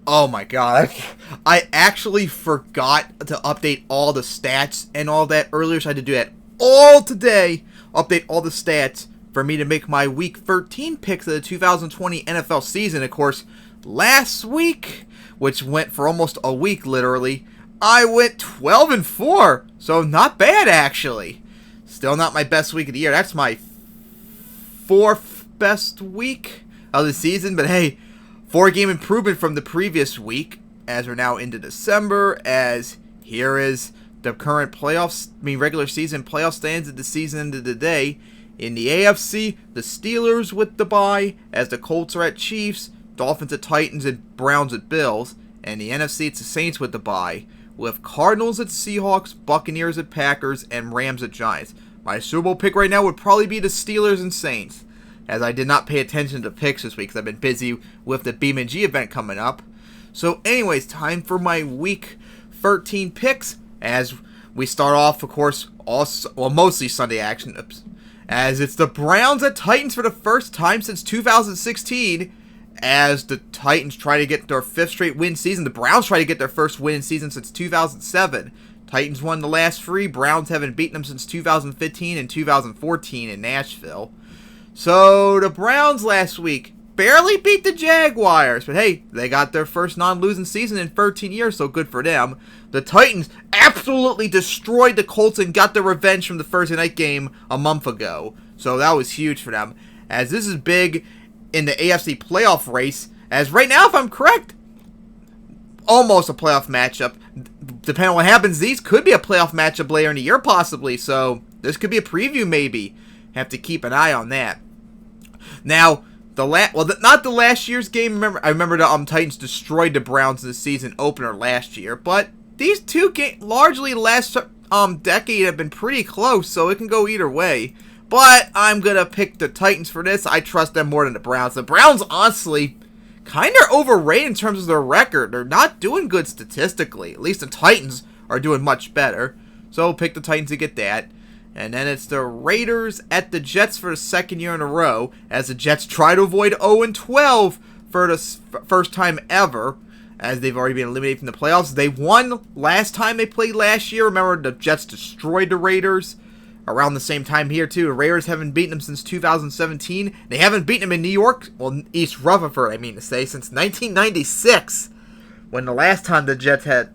Oh my god, I actually forgot to update all the stats and all that earlier, so I had to do that all today. Update all the stats for me to make my Week 13 picks of the 2020 NFL season. Of course, last week, which went for almost a week literally, I went 12-4, so not bad actually. Still not my best week of the year. That's my fourth best week of the season, but hey, 4-game improvement from the previous week, as we're now into December, as here is the current regular season playoff stands at the season end of the day. In the AFC, the Steelers with the bye, as the Colts are at Chiefs, Dolphins at Titans, and Browns at Bills. And the NFC, it's the Saints with the bye, with Cardinals at Seahawks, Buccaneers at Packers, and Rams at Giants. My Super Bowl pick right now would probably be the Steelers and Saints, as I did not pay attention to picks this week because I've been busy with the BeamNG event coming up. So anyways, time for my Week 13 picks, as we start off, of course, mostly Sunday action, as it's the Browns at Titans for the first time since 2016, as the Titans try to get their 5th straight win season. The Browns try to get their first win season since 2007. Titans won the last 3. Browns haven't beaten them since 2015 and 2014 in Nashville. So, the Browns last week barely beat the Jaguars, but hey, they got their first non-losing season in 13 years, so good for them. The Titans absolutely destroyed the Colts and got their revenge from the Thursday night game a month ago, so that was huge for them, as this is big in the AFC playoff race, as right now, if I'm correct, almost a playoff matchup. Depending on what happens, these could be a playoff matchup later in the year, possibly, so this could be a preview, maybe. Have to keep an eye on that. Now, not the last year's game. I remember the Titans destroyed the Browns in the season opener last year, but these two games, largely last decade, have been pretty close, so it can go either way. But I'm gonna pick the Titans for this. I trust them more than the Browns. The Browns, honestly, kind of overrated in terms of their record. They're not doing good statistically. At least the Titans are doing much better. So pick the Titans to get that. And then it's the Raiders at the Jets for the second year in a row, as the Jets try to avoid 0-12 for the first time ever, as they've already been eliminated from the playoffs. They won last time they played last year. Remember, the Jets destroyed the Raiders around the same time here, too. The Raiders haven't beaten them since 2017. They haven't beaten them in New York, well, East Rutherford, I mean to say, since 1996, when the last time the Jets had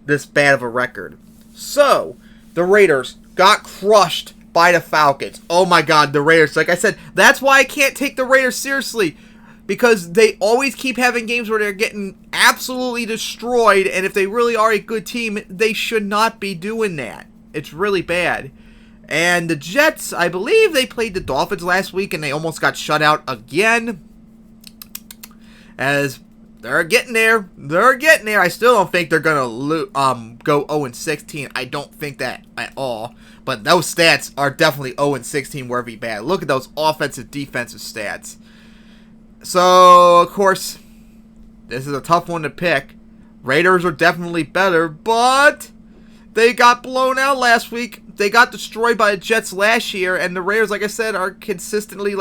this bad of a record. So, the Raiders got crushed by the Falcons. Oh my god, the Raiders. Like I said, that's why I can't take the Raiders seriously, because they always keep having games where they're getting absolutely destroyed, and if they really are a good team, they should not be doing that. It's really bad. And the Jets, I believe they played the Dolphins last week, and they almost got shut out again, as they're getting there. They're getting there. I still don't think they're going to go 0-16. I don't think that at all. But those stats are definitely 0-16 wherever you bad. Look at those offensive, defensive stats. So, of course, this is a tough one to pick. Raiders are definitely better, but they got blown out last week. They got destroyed by the Jets last year, and the Raiders, like I said, are consistently,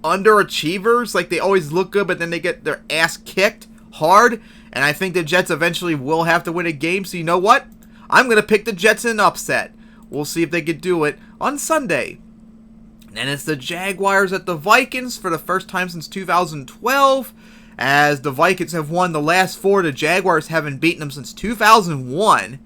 underachievers. They always look good, but then they get their ass kicked hard, and I think the Jets eventually will have to win a game, so you know what? I'm going to pick the Jets in an upset. We'll see if they can do it on Sunday. And it's the Jaguars at the Vikings for the first time since 2012, as the Vikings have won the last 4. The Jaguars haven't beaten them since 2001.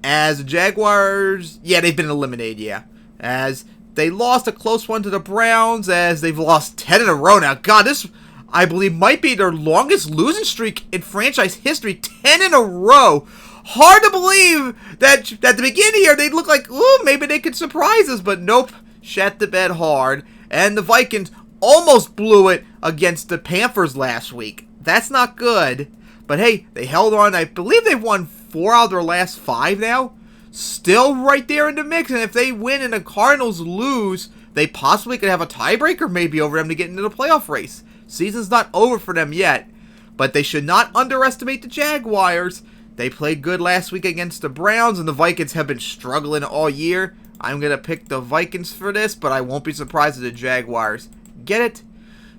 As the Jaguars, they've been eliminated, as they lost a close one to the Browns, as they've lost 10 in a row now. God, this, I believe, might be their longest losing streak in franchise history. 10 in a row. Hard to believe that at the beginning here, they'd look like, ooh, maybe they could surprise us, but nope. Shat the bed hard. And the Vikings almost blew it against the Panthers last week. That's not good. But hey, they held on. I believe they've won 4 out of their last 5 now. Still right there in the mix. And if they win and the Cardinals lose, they possibly could have a tiebreaker maybe over them to get into the playoff race. Season's not over for them yet. But they should not underestimate the Jaguars. They played good last week against the Browns, and the Vikings have been struggling all year. I'm going to pick the Vikings for this, but I won't be surprised if the Jaguars get it.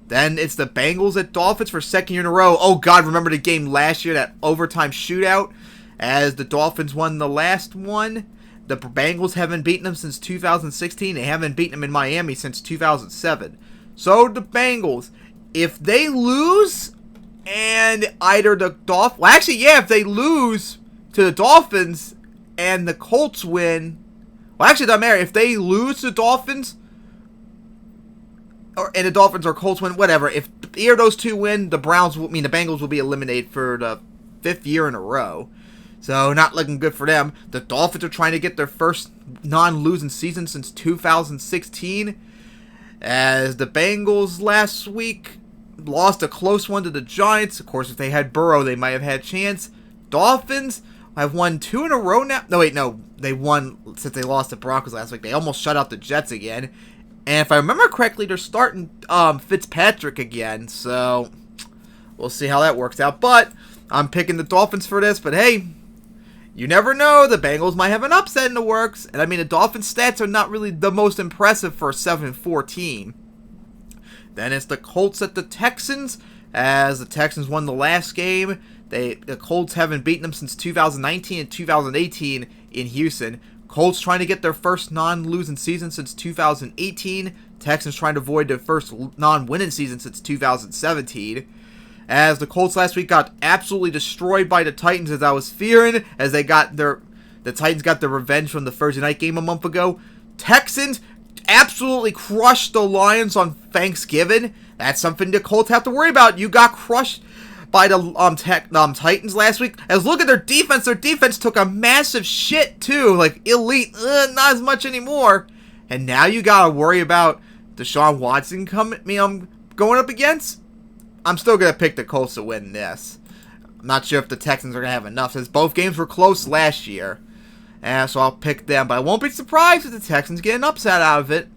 Then it's the Bengals at Dolphins for second year in a row. Oh, God, remember the game last year, that overtime shootout? As the Dolphins won the last one. The Bengals haven't beaten them since 2016. They haven't beaten them in Miami since 2007. So the Bengals, if they lose and either the Dolphins... Well, actually, yeah, if they lose to the Dolphins and the Colts win... Well, actually, it doesn't matter. If they lose to the Dolphins... and the Dolphins or Colts win, whatever. If either of those two win, the Bengals will be eliminated for the 5th year in a row. So, not looking good for them. The Dolphins are trying to get their first non-losing season since 2016. As the Bengals last week lost a close one to the Giants. Of course, if they had Burrow, they might have had a chance. Dolphins have won 2 in a row now. No, they won since they lost to Broncos last week. They almost shut out the Jets again. And if I remember correctly, they're starting Fitzpatrick again. So, we'll see how that works out. But, I'm picking the Dolphins for this. But hey, you never know. The Bengals might have an upset in the works. And I mean, the Dolphins' stats are not really the most impressive for a 7-4 team. Then it's the Colts at the Texans. As the Texans won the last game. The Colts haven't beaten them since 2019 and 2018 in Houston. Colts trying to get their first non-losing season since 2018. Texans trying to avoid their first non-winning season since 2017. As the Colts last week got absolutely destroyed by the Titans, as I was fearing, as the Titans got their revenge from the Thursday night game a month ago. Texans absolutely crushed the Lions on Thanksgiving. That's something the Colts have to worry about. You got crushed by the Titans last week. As look at their defense. Their defense took a massive shit too. Like elite, not as much anymore. And now you gotta worry about Deshaun Watson going up against. I'm still gonna pick the Colts to win this. I'm not sure if the Texans are gonna have enough, since both games were close last year. And so I'll pick them, but I won't be surprised if the Texans get an upset out of it.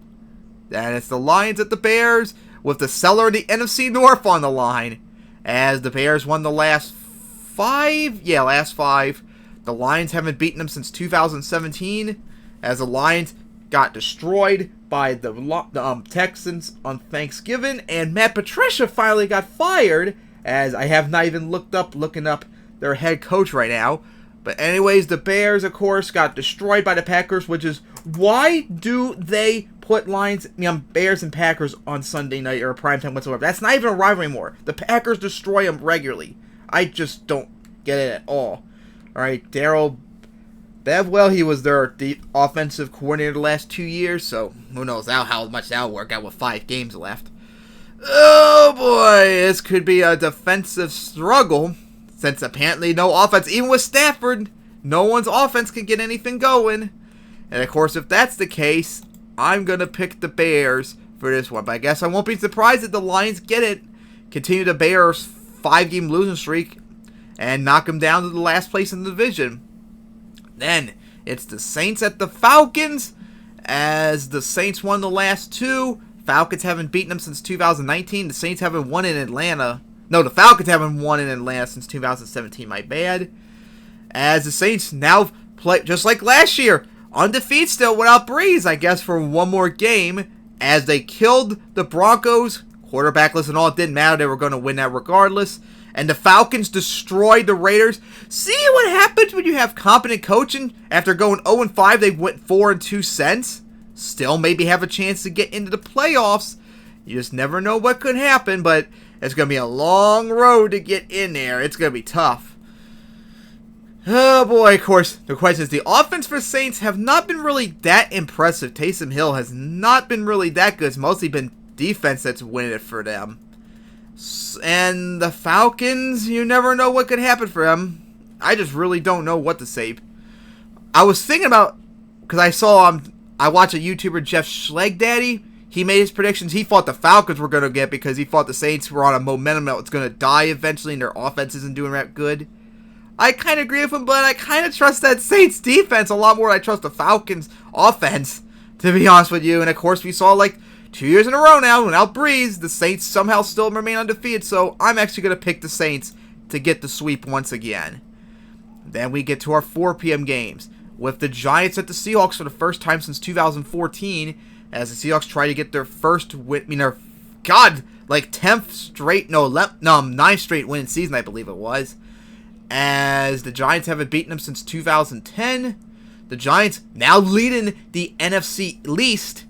Then it's the Lions at the Bears, with the seller of the NFC North on the line. As the Bears won the last 5. Yeah, last 5. The Lions haven't beaten them since 2017. As the Lions got destroyed by the Texans on Thanksgiving. And Matt Patricia finally got fired. As I have not even looking up their head coach right now. But anyways, the Bears, of course, got destroyed by the Packers. Which is, why do they put Bears and Packers on Sunday night or primetime whatsoever? That's not even a rivalry anymore. The Packers destroy them regularly. I just don't get it at all. Alright, Darrell Bevell, he was their offensive coordinator the last 2 years, so who knows how much that'll work out with 5 games left. Oh boy, this could be a defensive struggle, since apparently no offense, even with Stafford, no one's offense can get anything going. And of course, if that's the case, I'm going to pick the Bears for this one. But I guess I won't be surprised if the Lions get it, continue the Bears' 5-game losing streak, and knock them down to the last place in the division. Then, it's the Saints at the Falcons, as the Saints won the last 2. Falcons haven't beaten them since 2019. The Saints haven't won in Atlanta. No, the Falcons haven't won in Atlanta since 2017, my bad. As the Saints now play, just like last year, undefeated still without Breeze, I guess, for one more game, as they killed the Broncos. Quarterbackless and all, it didn't matter. They were going to win that regardless. And the Falcons destroyed the Raiders. See what happens when you have competent coaching? After going 0-5, they went 4-2 cents. Still maybe have a chance to get into the playoffs. You just never know what could happen, but it's going to be a long road to get in there. It's going to be tough. Oh boy, of course, the question is, the offense for Saints have not been really that impressive. Taysom Hill has not been really that good. It's mostly been defense that's winning it for them. And the Falcons, you never know what could happen for them. I just really don't know what to say. I was thinking about, because I watched a YouTuber, Jeff Schlegdaddy. He made his predictions. He thought the Falcons were going to get, because he thought the Saints were on a momentum that was going to die eventually, and their offense isn't doing that good. I kind of agree with him, but I kind of trust that Saints defense a lot more than I trust the Falcons offense, to be honest with you. And of course, we saw like 2 years in a row now, without Breeze, the Saints somehow still remain undefeated. So I'm actually going to pick the Saints to get the sweep once again. Then we get to our 4 p.m. games, with the Giants at the Seahawks for the first time since 2014, as the Seahawks try to get their first win, their God, like 10th straight, no, 9th straight winning season, I believe it was. As the Giants haven't beaten them since 2010. The Giants now leading the NFC East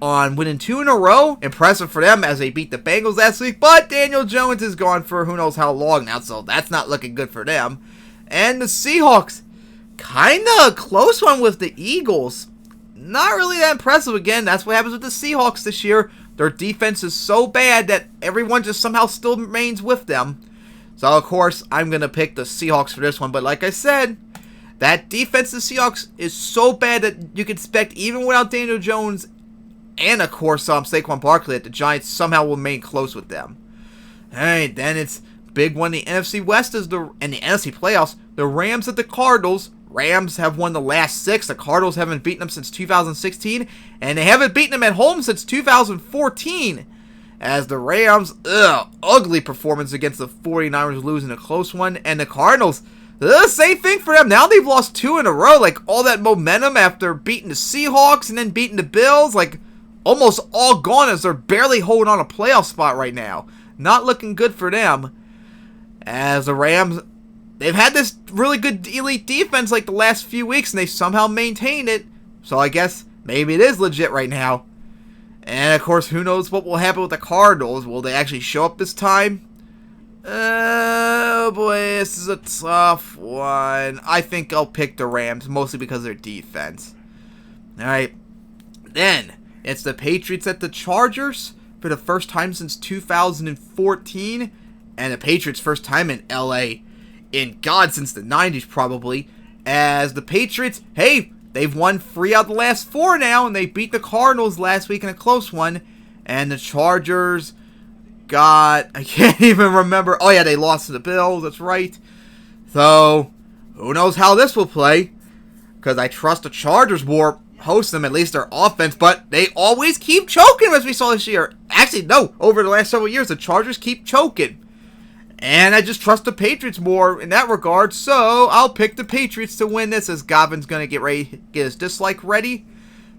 on winning 2 in a row. Impressive for them as they beat the Bengals last week. But Daniel Jones is gone for who knows how long now, so that's not looking good for them. And the Seahawks, kind of a close one with the Eagles. Not really that impressive again. That's what happens with the Seahawks this year. Their defense is so bad that everyone just somehow still remains with them. So, of course, I'm going to pick the Seahawks for this one. But like I said, that defense of the Seahawks is so bad that you can expect, even without Daniel Jones and, of course, Saquon Barkley, that the Giants somehow will remain close with them. All right, then it's big one. The NFC West and the NFC playoffs. The Rams at the Cardinals. Rams have won the last 6. The Cardinals haven't beaten them since 2016. And they haven't beaten them at home since 2014. As the Rams, ugly performance against the 49ers, losing a close one. And the Cardinals, same thing for them. Now they've lost 2 in a row. Like, all that momentum after beating the Seahawks and then beating the Bills, like, almost all gone as they're barely holding on a playoff spot right now. Not looking good for them. As the Rams, they've had this really good elite defense like the last few weeks, and they somehow maintained it. So I guess maybe it is legit right now. And, of course, who knows what will happen with the Cardinals. Will they actually show up this time? Oh, boy, this is a tough one. I think I'll pick the Rams, mostly because of their defense. All right. Then, it's the Patriots at the Chargers for the first time since 2014. And the Patriots' first time in L.A. in God since the 90s, probably. As the Patriots, hey, they've won 3 out of the last 4 now, and they beat the Cardinals last week in a close one. And the Chargers got, I can't even remember. Oh, yeah, they lost to the Bills. That's right. So, who knows how this will play. Because I trust the Chargers more host them, at least their offense. But they always keep choking, as we saw this year. Actually, no, over the last several years, the Chargers keep choking. And I just trust the Patriots more in that regard, so I'll pick the Patriots to win this as Godwin's going to get his dislike ready.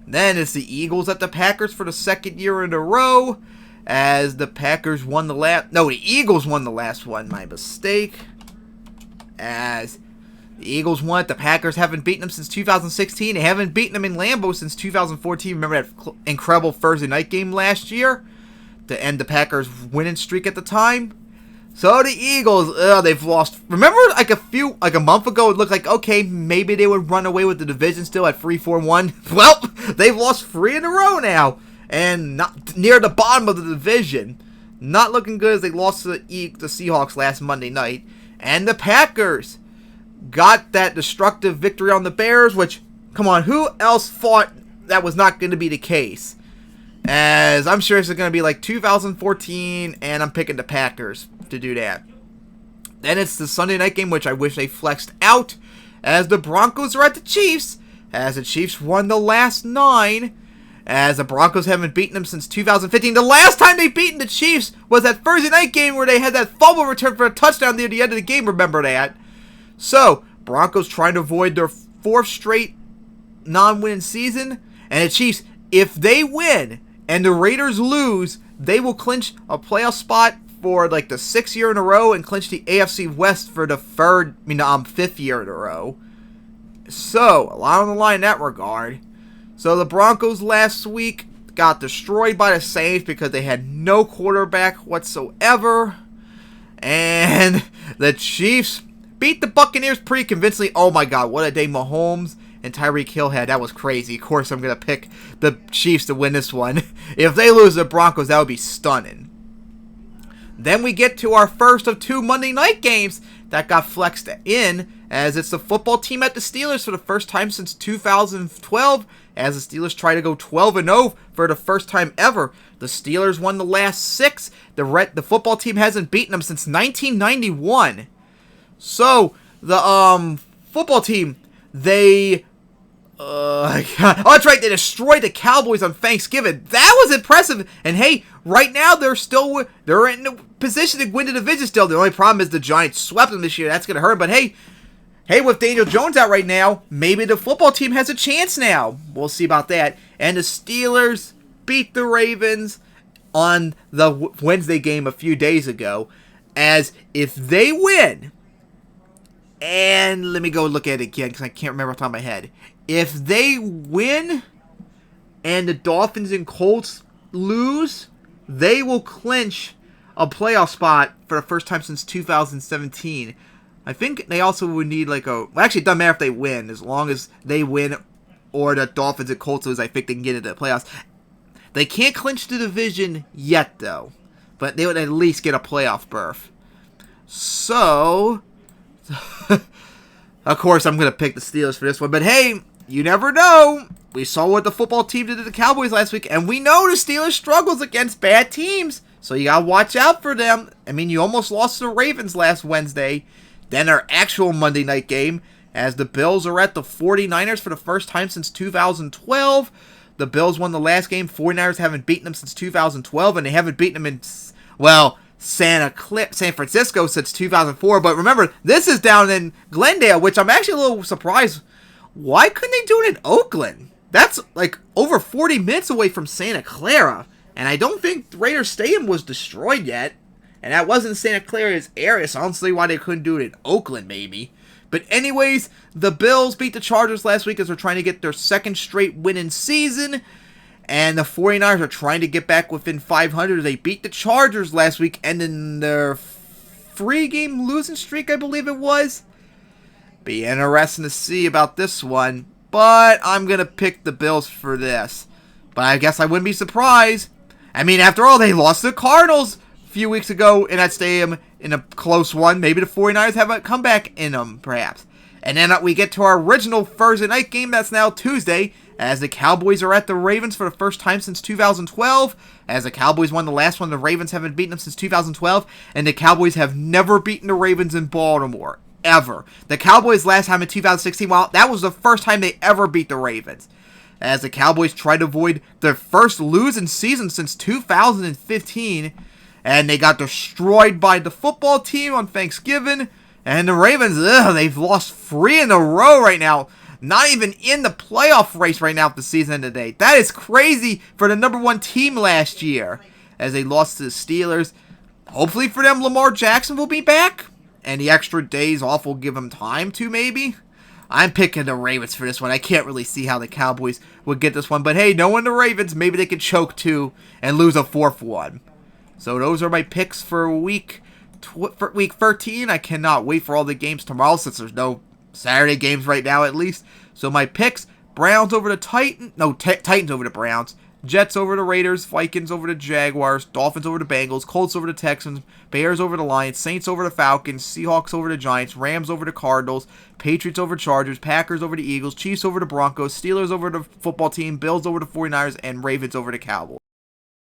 Then it's the Eagles at the Packers for the 2nd year in a row, as the Packers won the last... No, the Eagles won the last one, my mistake. As the Eagles won it, the Packers haven't beaten them since 2016. They haven't beaten them in Lambeau since 2014. Remember that incredible Thursday night game last year to end the Packers' winning streak at the time? So the Eagles, they've lost. Remember, like a month ago, it looked like, okay, maybe they would run away with the division still at 3-4-1. Well, they've lost 3 in a row now, and not near the bottom of the division. Not looking good as they lost to the Seahawks last Monday night. And the Packers got that destructive victory on the Bears, which, come on, who else thought that was not going to be the case? As I'm sure it's going to be like 2014, and I'm picking the Packers to do that. Then it's the Sunday night game, which I wish they flexed out, as the Broncos are at the Chiefs, as the Chiefs won the last 9, as the Broncos haven't beaten them since 2015. The last time they beaten the Chiefs was that Thursday night game where they had that fumble return for a touchdown near the end of the game, remember that? So, Broncos trying to avoid their 4th straight non-winning season, and the Chiefs, if they win and the Raiders lose, they will clinch a playoff spot for like the 6th year in a row and clinch the AFC West for the 5th year in a row. So, a lot on the line in that regard. So, the Broncos last week got destroyed by the Saints because they had no quarterback whatsoever. And the Chiefs beat the Buccaneers pretty convincingly. Oh my God, what a day Mahomes and Tyreek Hill had. That was crazy. Of course, I'm going to pick the Chiefs to win this one. If they lose the Broncos, that would be stunning. Then we get to our first of 2 Monday night games that got flexed in, as it's the football team at the Steelers for the first time since 2012, as the Steelers try to go 12-0 for the first time ever. The Steelers won the last 6. The football team hasn't beaten them since 1991. So, the football team, they... oh, that's right, they destroyed the Cowboys on Thanksgiving. That was impressive. And hey, right now they're in a position to win the division still. The only problem is the Giants swept them this year. That's going to hurt. But hey, with Daniel Jones out right now, maybe the football team has a chance now. We'll see about that. And the Steelers beat the Ravens on the Wednesday game a few days ago, as if they win, and let me go look at it again because I can't remember off the top of my head. If they win and the Dolphins and Colts lose, they will clinch a playoff spot for the first time since 2017. I think they also would need well, actually, it doesn't matter if they win. As long as they win or the Dolphins and Colts lose, I think they can get into the playoffs. They can't clinch the division yet, though. But they would at least get a playoff berth. So, of course, I'm going to pick the Steelers for this one. But hey, you never know. We saw what the football team did to the Cowboys last week. And we know the Steelers struggles against bad teams. So you got to watch out for them. I mean, you almost lost to the Ravens last Wednesday. Then our actual Monday night game, as the Bills are at the 49ers for the first time since 2012. The Bills won the last game. 49ers haven't beaten them since 2012, and they haven't beaten them in, well, San Francisco since 2004. But remember, this is down in Glendale, which I'm actually a little surprised. Why couldn't they do it in Oakland? That's over 40 minutes away from Santa Clara. And I don't think Raiders Stadium was destroyed yet. And that wasn't Santa Clara's area, so I don't see why they couldn't do it in Oakland, maybe. But anyways, the Bills beat the Chargers last week as they're trying to get their second straight winning season. And the 49ers are trying to get back within 500. They beat the Chargers last week, ending their 3-game losing streak, I believe it was. Be interesting to see about this one. But I'm going to pick the Bills for this. But I guess I wouldn't be surprised. I mean, after all, they lost to the Cardinals a few weeks ago in that stadium in a close one. Maybe the 49ers have a comeback in them, perhaps. And then we get to our original Thursday night game that's now Tuesday, as the Cowboys are at the Ravens for the first time since 2012. As the Cowboys won the last one, the Ravens haven't beaten them since 2012. And the Cowboys have never beaten the Ravens in Baltimore, ever. The Cowboys last time in 2016, well, that was the first time they ever beat the Ravens. As the Cowboys try to avoid their first losing season since 2015. And they got destroyed by the football team on Thanksgiving. And the Ravens, they've lost 3 in a row right now. Not even in the playoff race right now at the season today. That is crazy for the number 1 team last year. As they lost to the Steelers. Hopefully for them, Lamar Jackson will be back. And the extra days off will give him time to, maybe. I'm picking the Ravens for this one. I can't really see how the Cowboys would get this one. But hey, knowing the Ravens, maybe they could choke 2 and lose a 4th one. So those are my picks for week 13. I cannot wait for all the games tomorrow since there's no Saturday games right now at least. So my picks, Browns over the Titans. No, Titans over the Browns. Jets over the Raiders. Vikings over the Jaguars. Dolphins over the Bengals. Colts over the Texans. Bears over the Lions. Saints over the Falcons. Seahawks over the Giants. Rams over the Cardinals. Patriots over Chargers. Packers over the Eagles. Chiefs over the Broncos. Steelers over the football team. Bills over the 49ers. And Ravens over the Cowboys.